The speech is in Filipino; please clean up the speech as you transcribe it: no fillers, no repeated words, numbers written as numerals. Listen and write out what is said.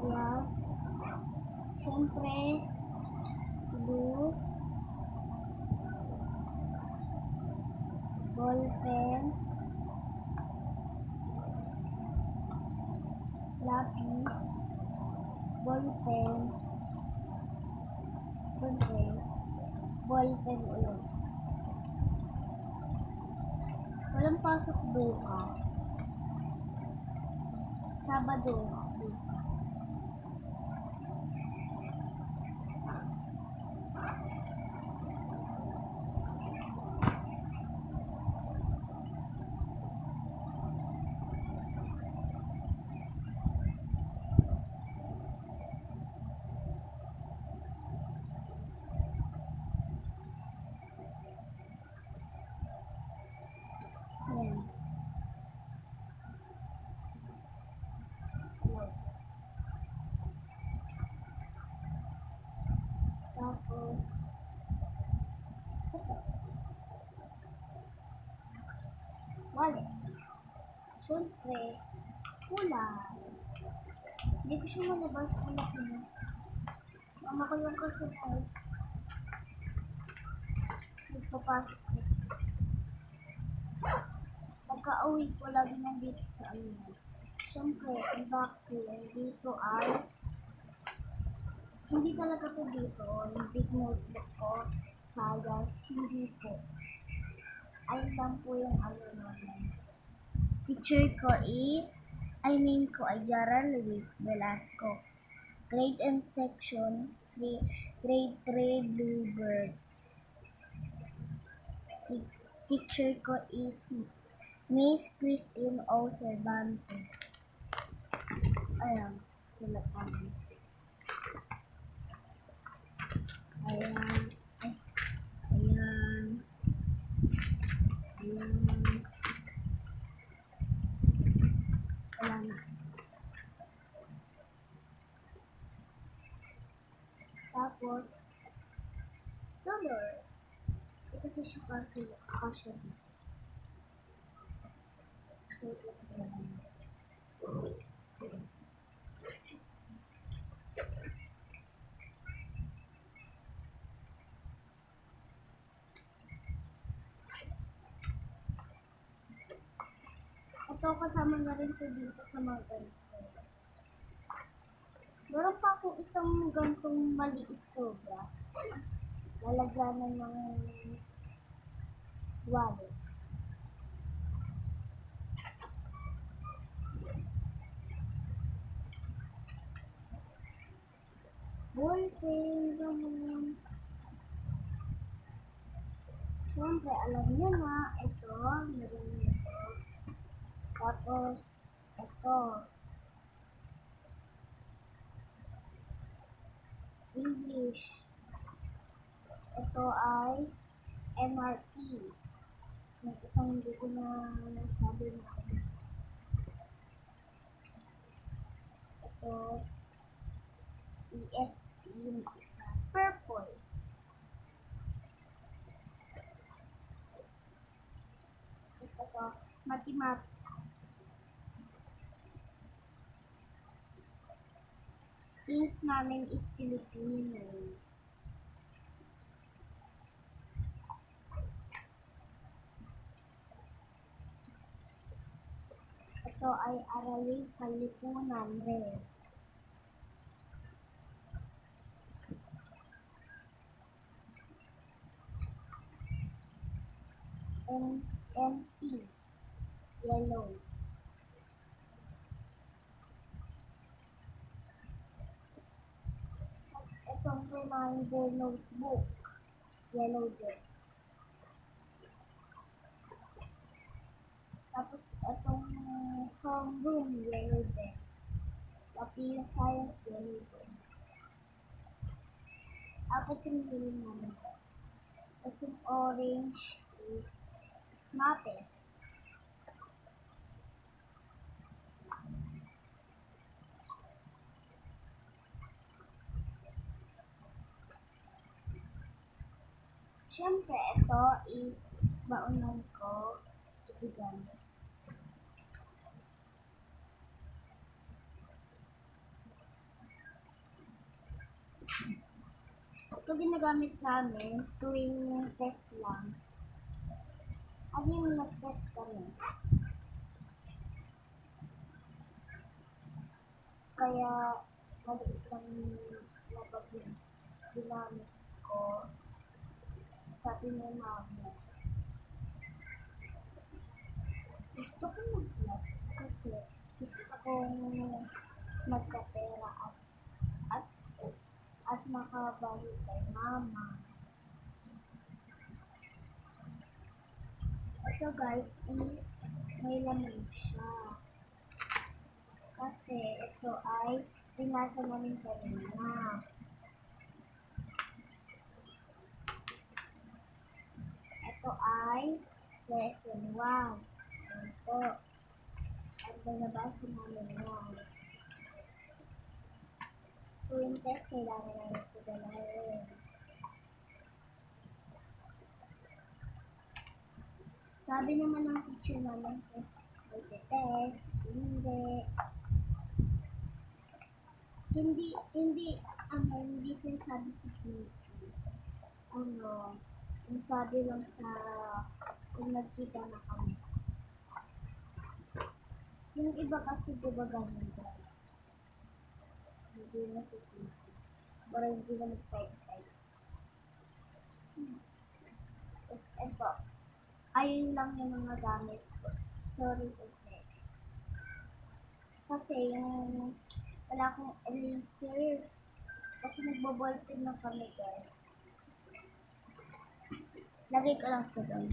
Yan. Siyempre, blue. Ballpen. Lapis. Ballpen. Ballpen ulit. Walang pasok bukas. Sabado. Ayan. Tapos, wallet. Siyempre, kulay. Hindi ko siya malabas sa laki. Mama ko yung kasi ay nagpapasok ko. Pagka-uwi ko, lagi nandito sa amin. Siyempre, ang vaccine dito ay hindi talaga po dito. Yung big notebook ko, science, hindi po. Ayun lang po yung ano namin. Teacher ko is, name ko ay Jara Luis Velasco. Grade and section, grade 3, Bluebird. Teacher ko is Miss Christine O. Cervantes. Ayan, sulat namin. Ayan. Ayan. Ayan. Wala na. Tapos, color. Kasi siya kasi kasya. Ito kasama na rin ito dito sa mga ganito. Meron pa akong isang gantong maliit sobra. Lalagyanan ng wallet. Ballpen naman. Siyempre, alam niyo na, ito, meron ito. Tapos, ito. English. Ito ay MRP. Yung isang hindi ko na nasabi na. Ito, ESP, purple. Ito, mathematics. Pink namin is Filipino. Ito ay Araling Kalipunan rin. NP, yellow. Tapos itong reminder notebook, yellow din. Tapos itong homeroom, yellow din. Pati yung science, yellow din. Apat yung yellow namin. Tapos yung orange is mape. Siyempre, ito is baunan ko. Ibigay. Ito ginagamit namin tuwing test lang. Ano yung nag-test kami? Kaya maliit lang na bag yung ginamit ko. Sabi ni mama, gusto ko mag-vlog kasi gusto kong magkapera at at makabalik kay mama. Ito guys is may laman siya. Kasi ito ay pinasa namin kanina. Ito ay lesson 1. Ayan po. At nabasa namin yan. Tuwing test, kailangan namin ito dalawin. Sabi naman ng teacher naman kung mag-test, hindi sinasabi si Casey. Yung sabi lang sa kung nagkita na kami. Yung iba kasi diba ganun guys. Hindi na si Casey. Pero hindi na mag-type-type. Tapos ito. Ayun lang yung mga gamit ko. Sorry kasi. Kasi yung wala akong eraser. Kasi nagbo-ballpen lang kami guys. Lagay ko lang ito doon.